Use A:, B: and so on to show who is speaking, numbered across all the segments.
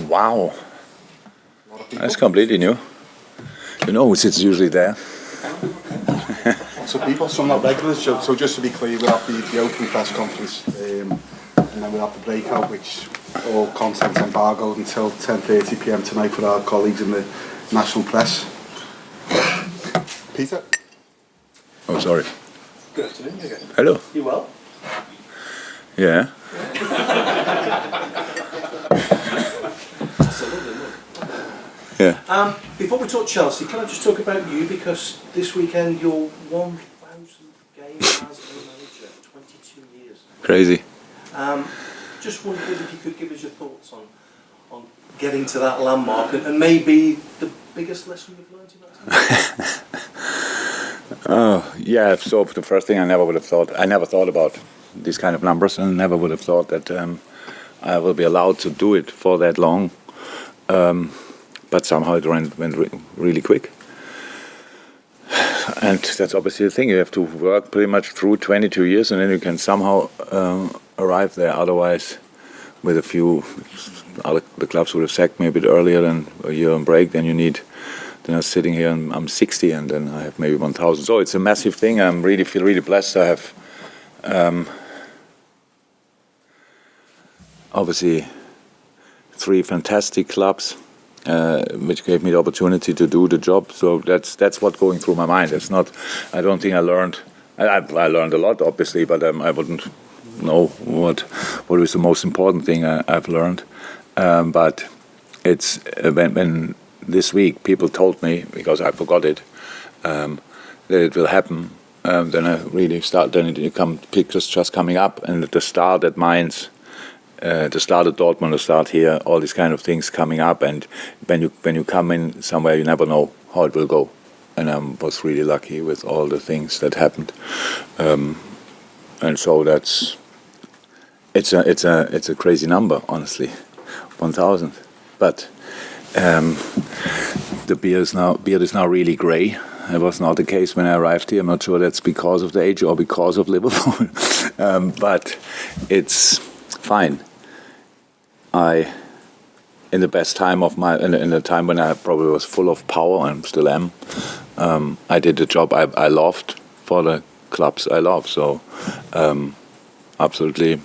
A: Wow, that's completely new. You know who sits usually there?
B: Lots of people, some not regulars. So just to be clear, we'll have the open press conference, and then we'll have the breakout, which all content's embargoed until 10:30 p.m. tonight for our colleagues in the national press. Peter?
A: Oh, sorry.
C: Good afternoon again.
A: Hello.
C: You well?
A: Yeah. Yeah.
C: Before we talk Chelsea, can I just talk about you, because this weekend your 1,000th game as a manager, 22 years.
A: Crazy.
C: Just wondered if you could give us your thoughts on getting to that landmark and maybe the biggest lesson you've learned about it.
A: Oh, yeah. So the first thing I never thought about these kind of numbers, and never would have thought that I will be allowed to do it for that long. But somehow it went really quick. And that's obviously the thing. You have to work pretty much through 22 years, and then you can somehow arrive there. Otherwise, with a few, the clubs would have sacked me a bit earlier than a year on break. Then you need. Then I'm sitting here and I'm 60, and then I have maybe 1,000. So it's a massive thing. I feel really blessed. I have obviously 3 fantastic clubs. Which gave me the opportunity to do the job. So that's what's going through my mind. It's not. I don't think I learned. I learned a lot, obviously, but I wouldn't know what is the most important thing I've learned. But it's when this week people told me, because I forgot it, that it will happen. Then I really start. Then it come pictures just coming up, and the start at Mainz. The start at Dortmund, the start here, all these kind of things coming up, and when you come in somewhere, you never know how it will go. And I was really lucky with all the things that happened, and so it's a crazy number, honestly, 1,000. But the beard is now really grey. It was not the case when I arrived here. I'm not sure that's because of the age or because of Liverpool, but it's fine. In the best time of in the time when I probably was full of power and still am, I did the job I loved for the clubs I love. So, absolutely,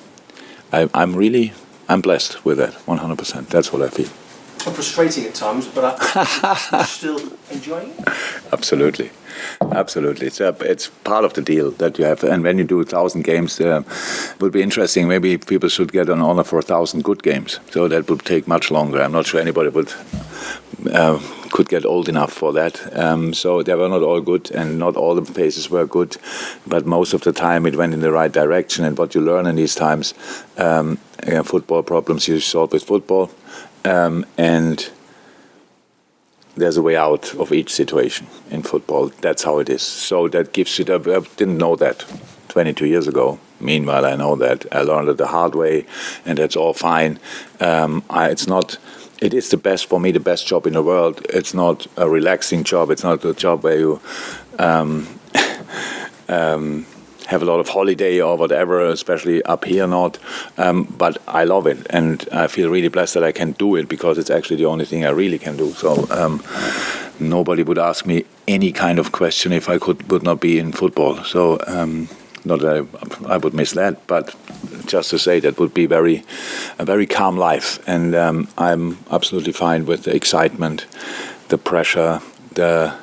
A: I'm blessed with that, 100%. That's what I feel.
C: Frustrating at times, but I'm still enjoying it.
A: Absolutely. It's part of the deal that you have, and when you do 1,000 games, it would be interesting. Maybe people should get an honor for 1,000 good games. So that would take much longer. I'm not sure anybody could get old enough for that. So they were not all good, and not all the phases were good, but most of the time it went in the right direction. And what you learn in these times, football problems you solve with football, and there's a way out of each situation in football. That's how it is. So that gives you. I didn't know that 22 years ago. Meanwhile, I know that. I learned it the hard way, and that's all fine. It's not. It is the best for me, the best job in the world. It's not a relaxing job. It's not a job where you have a lot of holiday or whatever, especially up here not. But I love it, and I feel really blessed that I can do it, because it's actually the only thing I really can do. So nobody would ask me any kind of question if I would not be in football. So not that I would miss that, but just to say that would be a very calm life. And I'm absolutely fine with the excitement, the pressure, the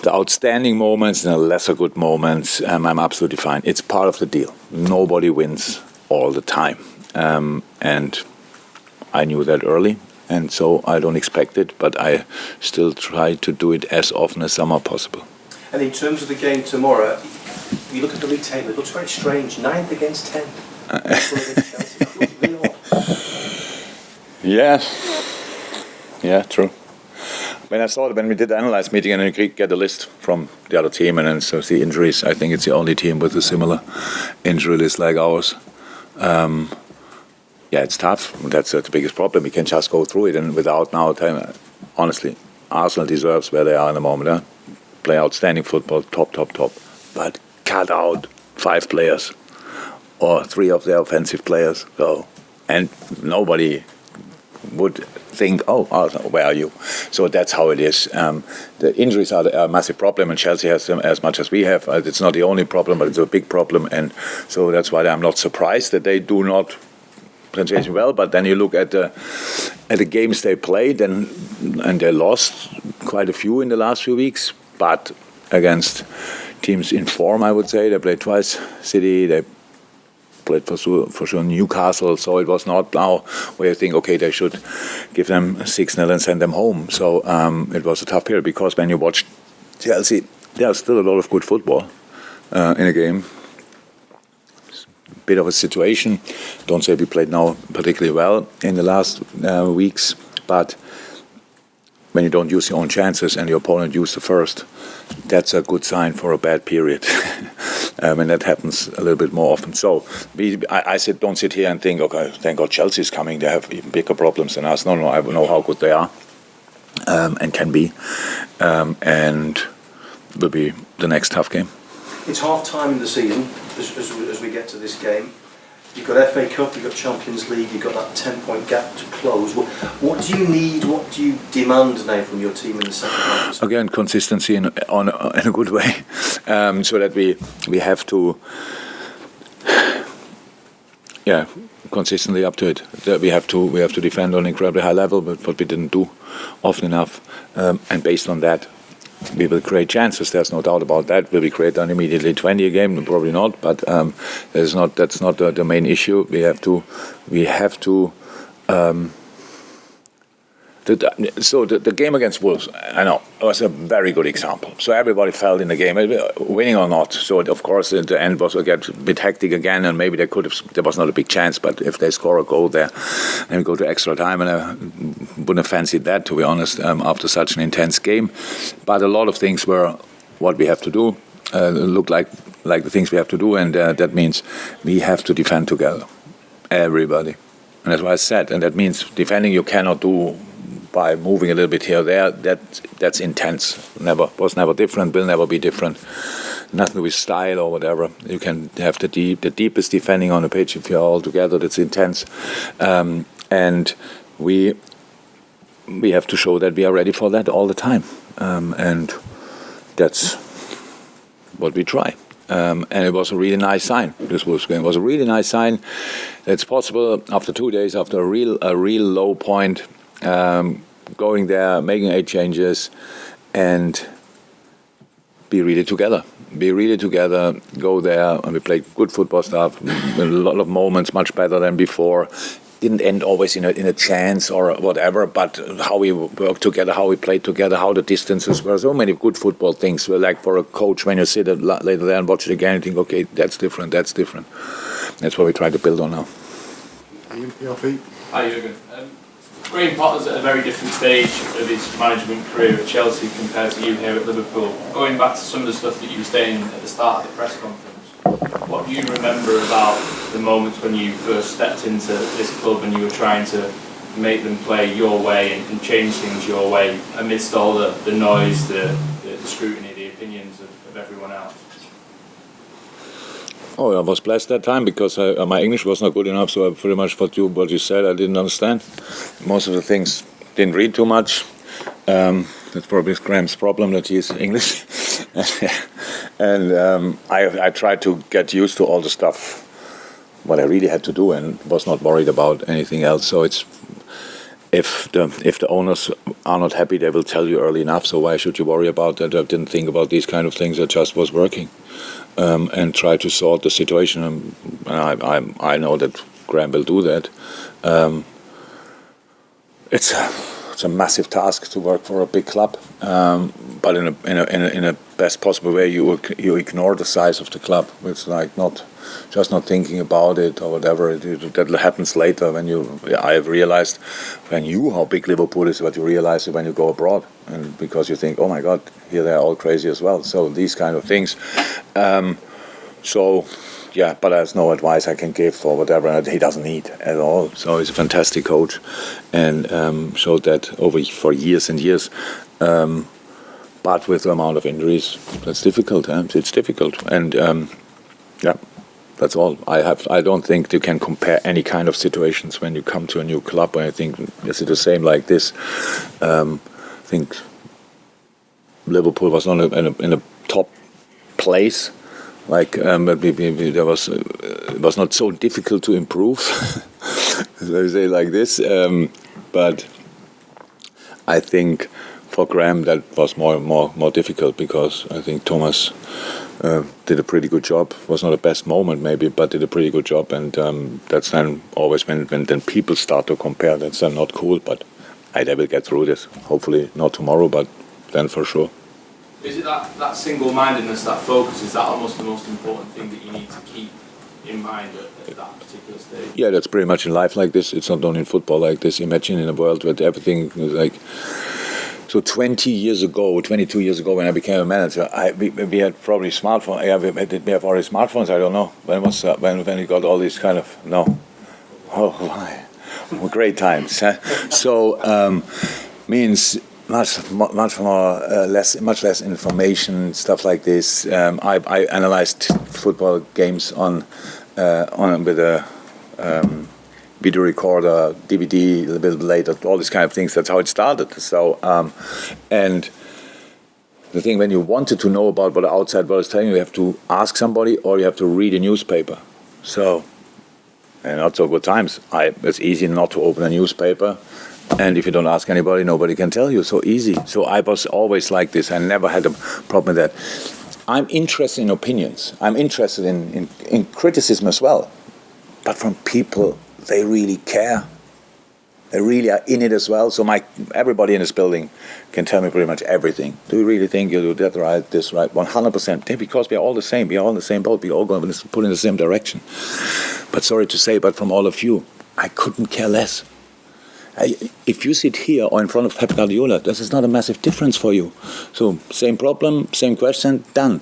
A: outstanding moments and the lesser good moments. I'm absolutely fine. It's part of the deal. Nobody wins all the time. And I knew that early, and so I don't expect it, but I still try to do it as often as somehow possible.
C: And in terms of the game tomorrow, you look at the league table, it looks very strange. 9th against 10th.
A: Yeah, true. When we did the analyze meeting and you get a list from the other team and then so see injuries, I think it's the only team with a similar injury list like ours. It's tough. That's the biggest problem. We can just go through it and without now telling. Honestly, Arsenal deserves where they are in the moment. Play outstanding football, top. But cut out 5 players or 3 of their offensive players. So, and nobody would think, where are you? So that's how it is. The injuries are a massive problem, and Chelsea has them as much as we have. It's not the only problem, but it's a big problem, and so that's why I'm not surprised that they do not play well. But then you look at the games they played, and they lost quite a few in the last few weeks, but against teams in form, I would say. They played twice City, they played for sure Newcastle, so it was not now where you think, okay, they should give them 6-0 and send them home. So it was a tough period, because when you watch Chelsea, there's still a lot of good football in a game. It's a bit of a situation. Don't say we played now particularly well in the last weeks, but when you don't use your own chances and your opponent used the first, that's a good sign for a bad period. And that happens a little bit more often. So I don't sit here and think, okay, thank God Chelsea's coming. They have even bigger problems than us. No, I know how good they are and can be. And will be the next tough game.
C: It's half time in the season as we get to this game. You've got FA Cup, you've got Champions League, you've got that 10-point gap to close. What do you need, what do you demand now from your team in the second half?
A: Again, consistency in a good way, so that we have to, consistently up to it. That we have to defend on an incredibly high level, but what we didn't do often enough, and based on that, we will create chances. There's no doubt about that. Will we create then immediately 20 a game? Probably not. But that's not the main issue. We have to. The game against Wolves, I know, was a very good example. So everybody felt in the game, winning or not. So of course, at the end was a bit hectic again, and maybe there was not a big chance. But if they score a goal there, and we go to extra time, and I wouldn't have fancied that, to be honest, after such an intense game. But a lot of things were what we have to do, look like the things we have to do, and that means we have to defend together, everybody. And that's what I said. And that means defending you cannot do by moving a little bit here or there. That's intense. Was never different, will never be different. Nothing with style or whatever. You can have the deepest defending on the pitch if you're all together. That's intense. And we have to show that we are ready for that all the time. And that's what we try. And it was a really nice sign. This Wolves game was a really nice sign. It's possible after 2 days, after a real low point, going there, making 8 changes, and be really together. Go there, and we played good football stuff. A lot of moments, much better than before. Didn't end always in a chance or whatever, but how we worked together, how we played together, how the distances were. So many good football things. Like for a coach, when you sit later there and watch it again, you think, okay, that's different. That's what we try to build on now.
D: Hi, Jurgen. Graham Potter's at a very different stage of his management career at Chelsea compared to you here at Liverpool. Going back to some of the stuff that you were saying at the start of the press conference, what do you remember about the moments when you first stepped into this club and you were trying to make them play your way and change things your way amidst all the noise, the scrutiny, the opinions of everyone else?
A: Oh, I was blessed that time because my English was not good enough, so I pretty much what you said I didn't understand. Most of the things didn't read too much. That's probably Graham's problem that he's English. And I tried to get used to all the stuff, what I really had to do, and was not worried about anything else. So it's if the owners are not happy, they will tell you early enough. So why should you worry about that? I didn't think about these kind of things. I just was working and try to sort the situation. And I know that Graham will do that. It's a massive task to work for a big club, but in a best possible way. You ignore the size of the club. It's like not thinking about it or whatever. That happens later when I have realized when how big Liverpool is. But you realize it when you go abroad, and because you think, oh my God, here they're all crazy as well. So these kind of things. Yeah, but there's no advice I can give or whatever, and he doesn't need at all. So he's a fantastic coach, and showed that for years and years. But with the amount of injuries, that's difficult. It's difficult, and yeah, that's all. I don't think you can compare any kind of situations when you come to a new club. I think is it the same like this? I think Liverpool was not in a top place. Like there was, it was not so difficult to improve. Let me say it like this. But I think for Graham that was more difficult, because I think Thomas did a pretty good job. Was not the best moment maybe, but did a pretty good job. And that's then always when then people start to compare. That's then not cool. But they will get through this. Hopefully not tomorrow, but then for sure.
D: Is it that single-mindedness, that focus, is that almost the most important thing that you need to keep in mind at that particular stage? Yeah, that's pretty much in life like this. It's not only in football like this. Imagine in a world where everything is like... So 22 years ago, when I became a manager, we had probably smartphones. Yeah, did we have already smartphones? I don't know. When was when we got all these kind of... No. Oh, why? Well, great times. So, means... Much less information, stuff like this. I analyzed football games on with a video recorder, DVD, a little bit later, all these kind of things. That's how it started. So, and the thing, when you wanted to know about what the outside world is telling you, you have to ask somebody or you have to read a newspaper. So, and not so good times. It's easy not to open a newspaper. And if you don't ask anybody, nobody can tell you. So easy. So I was always like this. I never had a problem with that. I'm interested in opinions. I'm interested in criticism as well. But from people, they really care. They really are in it as well. So everybody in this building can tell me pretty much everything. Do you really think you do that right, this right? 100%. Because we are all the same. We are all in the same boat. We are all going to pull in the same direction. But sorry to say, but from all of you, I couldn't care less. If you sit here or in front of Pep Guardiola, this is not a massive difference for you. So same problem, same question, done.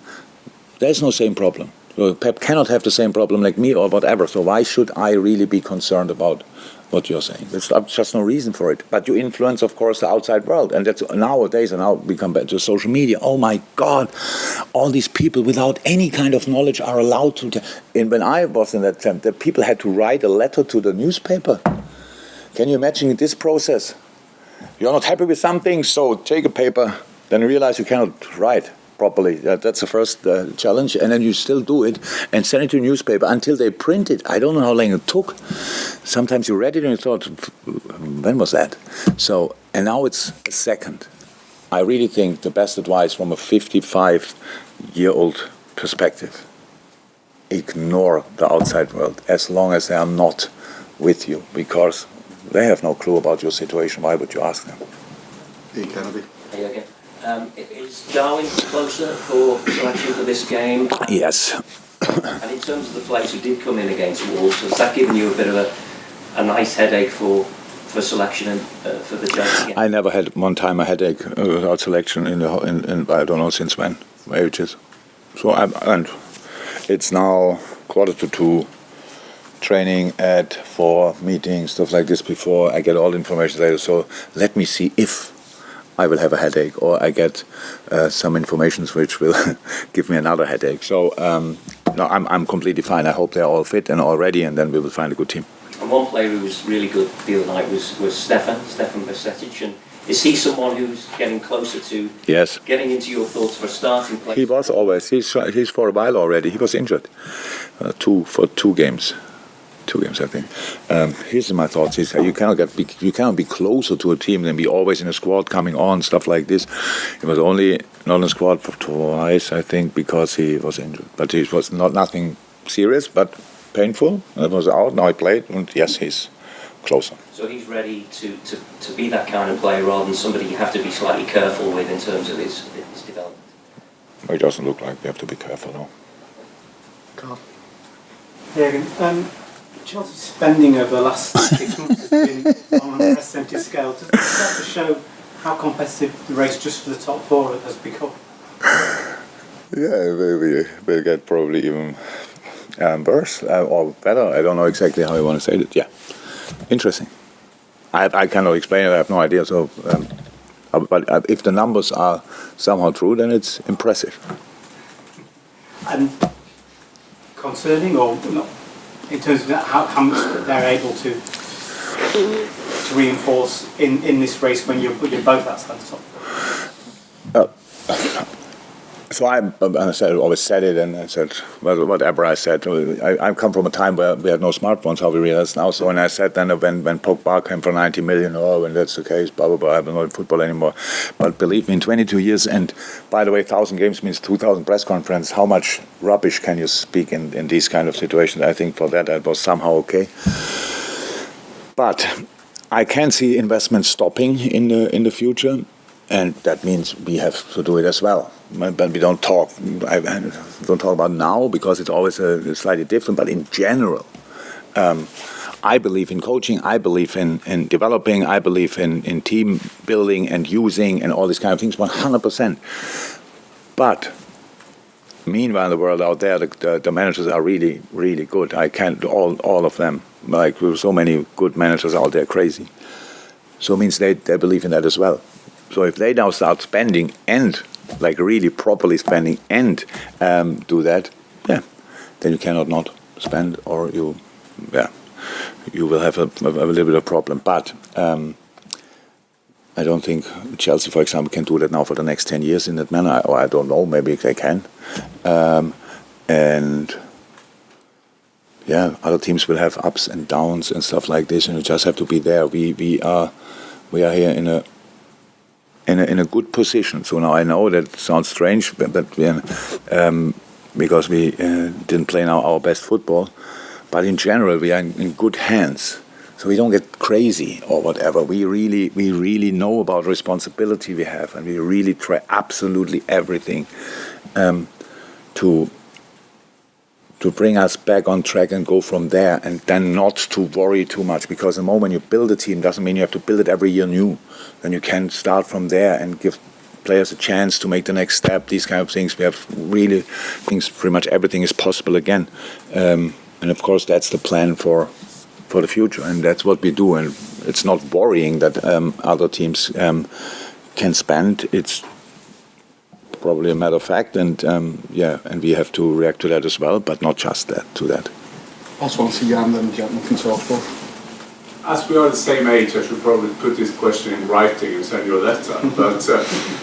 D: There's no same problem. So Pep cannot have the same problem like me or whatever. So why should I really be concerned about what you're saying? There's just no reason for it. But you influence, of course, the outside world. And that's nowadays, and now we come back to social media. Oh my God, all these people without any kind of knowledge are allowed to... And when I was in that time, the people had to write a letter to the newspaper. Can you imagine this process? You're not happy with something, so take a paper, then realize you cannot write properly. That's the first challenge, and then you still do it and send it to a newspaper until they print it. I don't know how long it took. Sometimes you read it and you thought, when was that? So, and now it's a second. I really think the best advice from a 55-year-old perspective, ignore the outside world as long as they are not with you, because they have no clue about your situation. Why would you ask them?
B: Ian Kennedy.
E: Hey again. Is Darwin closer for selection for this game?
A: Yes.
E: And in terms of the players who did come in against Wolves, has that given you a bit of a nice headache for selection and for the Chelsea game?
A: I never had one time a headache without selection in I don't know since when, ages. So and it's now 1:45. Training at 4, meetings, stuff like this before. I get all the information later. So let me see if I will have a headache or I get some information which will give me another headache. So no, I'm completely fine. I hope they're all fit and all ready, and then we will find a good team.
E: And one player who was really good the other night was Stefan Bajcetic. And is he someone who's getting closer to getting into your thoughts for a starting place?
A: He was always. He's for a while already. He was injured for 2 games. 2 games, I think. Here's my thoughts: you cannot be closer to a team than be always in a squad, coming on, stuff like this. He was only not in the squad for twice, I think, because he was injured. But it was nothing serious, but painful. It was out. Now he played, and yes, he's closer.
E: So he's ready to be that kind of player rather than somebody you have to be slightly careful with in terms of his development.
A: He doesn't look like we have to be careful, no.
B: Carl.
F: Jurgen, Chelsea's spending over the last 6 months has been on an unprecedented scale. Does that to show how competitive the race just for the top 4 has become?
A: Yeah, we'll get probably even worse or better. I don't know exactly how you want to say it. Yeah, interesting. I cannot explain it. I have no idea. So But if the numbers are somehow true, then it's impressive.
F: And concerning or not, in terms of how much they're able to reinforce in this race when you're both outside the top?
A: So I always said it, and I said, well, whatever I said. I come from a time where we had no smartphones, how we realize now. So when I said then when Pogba came for 90 million, when that's the case, blah, blah, blah, I will not football anymore. But believe me, in 22 years, and by the way, 1,000 games means 2,000 press conferences, how much rubbish can you speak in these kind of situations? I think for that was somehow okay. But I can see investment stopping in the future, and that means we have to do it as well. But we don't talk. I don't talk about now because it's always slightly different. But in general, I believe in coaching. I believe in developing. I believe in team building and using and all these kind of things 100%. But meanwhile, the world out there, the managers are really, really good. I can't all of them. Like there's so many good managers out there, crazy. So it means they believe in that as well. So if they now start spending and like really properly spending and do that, then you cannot not spend, or you will have a little bit of problem. But I don't think Chelsea, for example, can do that now for the next 10 years in that manner. Or I don't know, maybe they can. And other teams will have ups and downs and stuff like this, and you just have to be there. We are here in a good position. So now I know that sounds strange, but because we didn't play now our best football, but in general we are in good hands. So we don't get crazy or whatever. We really know about responsibility we have, and we really try absolutely everything to bring us back on track and go from there, and then not to worry too much, because the moment you build a team doesn't mean you have to build it every year new. Then you can start from there and give players a chance to make the next step, these kind of things. We have really things, pretty much everything is possible again. And of course that's the plan for the future, and that's what we do. And it's not worrying that other teams can spend. It's probably a matter of fact, and and we have to react to that as well, but not just that.
B: I just want to see Jan and Jan can talk about.
G: As we are the same age, I should probably put this question in writing and send you a letter. But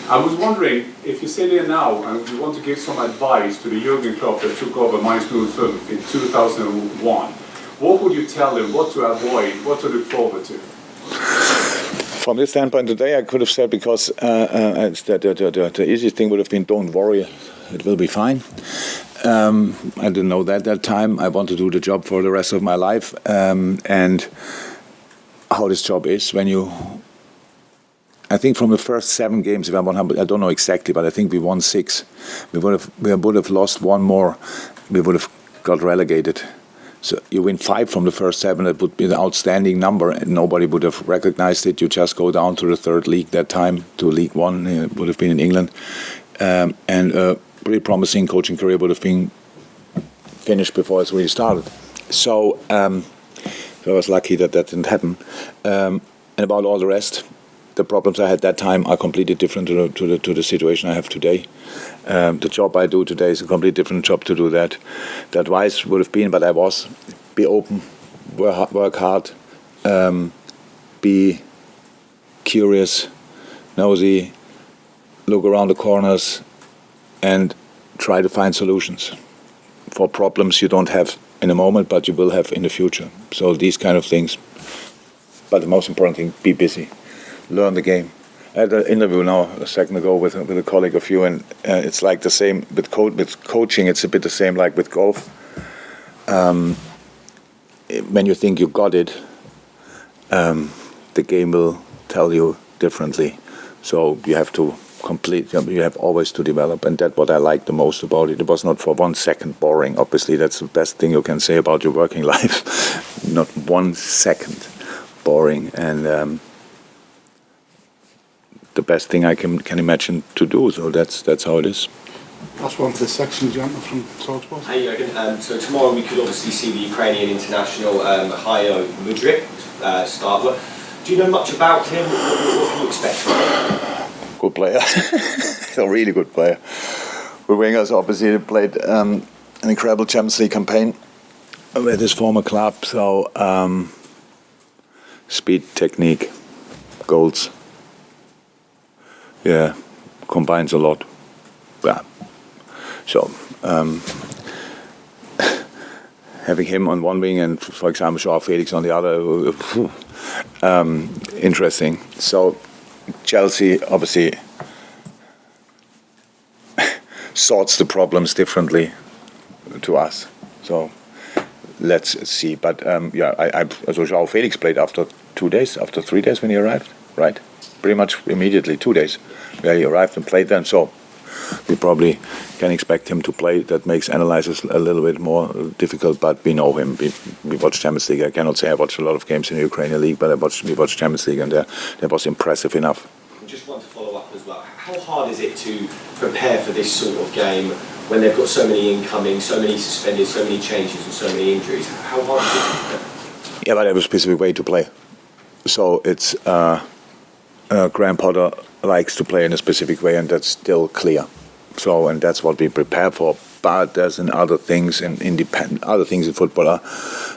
G: I was wondering, if you sit here now and you want to give some advice to the Jurgen Klopp that took over Mainz 05 in 2001, what would you tell him? What to avoid? What to look forward to?
A: From this standpoint today, I could have said, because the easiest thing would have been, don't worry, it will be fine. I didn't know that time. I want to do the job for the rest of my life. And how this job is when you... I think from the first 7 games, if I'm 100, I don't know exactly, but I think we won 6. We would have lost 1 more. We would have got relegated. So you win 5 from the first 7, that would be an outstanding number, and nobody would have recognized it. You just go down to the 3rd league that time, to League One. It would have been in England. And a pretty promising coaching career would have been finished before it's really started. So I was lucky that didn't happen. And about all the rest, the problems I had that time are completely different to the situation I have today. The job I do today is a completely different job to do that. The advice would have been, but I was, be open, work hard, be curious, nosy, look around the corners, and try to find solutions for problems you don't have in a moment, but you will have in the future. So these kind of things. But the most important thing, be busy. Learn the game. I had an interview now a second ago with a colleague of you, and it's like the same with coaching. It's a bit the same like with golf. When you think you got it, the game will tell you differently. So you have to you have always to develop, and that's what I like the most about it. It was not for 1 second boring. Obviously, that's the best thing you can say about your working life. Not 1 second boring, and the best thing I can imagine to do. So that's how it is.
B: That's one for this section, gentleman from Talksport.
H: Hey Jurgen, so tomorrow we could obviously see the Ukrainian international Mudryk start. Do you know much about him? What can you expect from him?
A: good player. He's a really good player. With wingers, obviously, he played an incredible Champions League campaign with his former club. So, speed, technique, goals. Yeah, combines a lot. Yeah. So, having him on one wing and, for example, Joao Felix on the other, interesting. So, Chelsea obviously sorts the problems differently to us. So, let's see. But so Joao Felix played after 2 days, after 3 days when he arrived, right? Pretty much immediately, 2 days, where he arrived and played then. So, we probably can expect him to play. That makes analysis a little bit more difficult, but we know him. We watched Champions League. I cannot say I watched a lot of games in the Ukrainian League, but we watched Champions League, and that was impressive enough.
H: I just want to follow up as well. How hard is it to prepare for this sort of game when they've got so many incoming, so many suspended, so many changes and so many injuries? How hard is it to prepare?
A: Yeah, but they have a specific way to play. So it's Graham Potter likes to play in a specific way, and that's still clear. So, and that's what we prepare for. But there's other things in football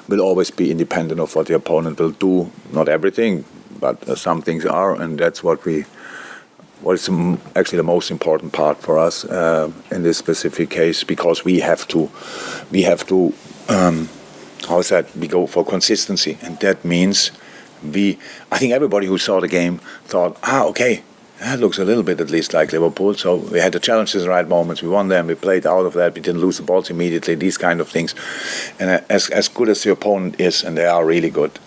A: will always be independent of what the opponent will do. Not everything, but some things are, and that's what is actually the most important part for us in this specific case, because we have to we go for consistency, and that means I think everybody who saw the game thought, okay, that looks a little bit at least like Liverpool. So we had the challenges in the right moments. We won them. We played out of that. We didn't lose the balls immediately. These kind of things. And as good as the opponent is, and they are really good,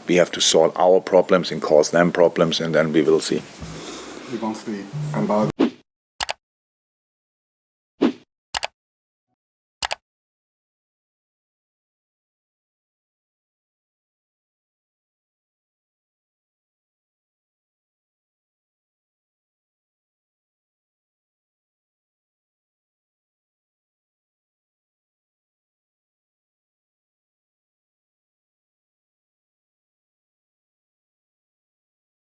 A: we have to solve our problems and cause them problems, and then we will see.
B: Move on to the embargo.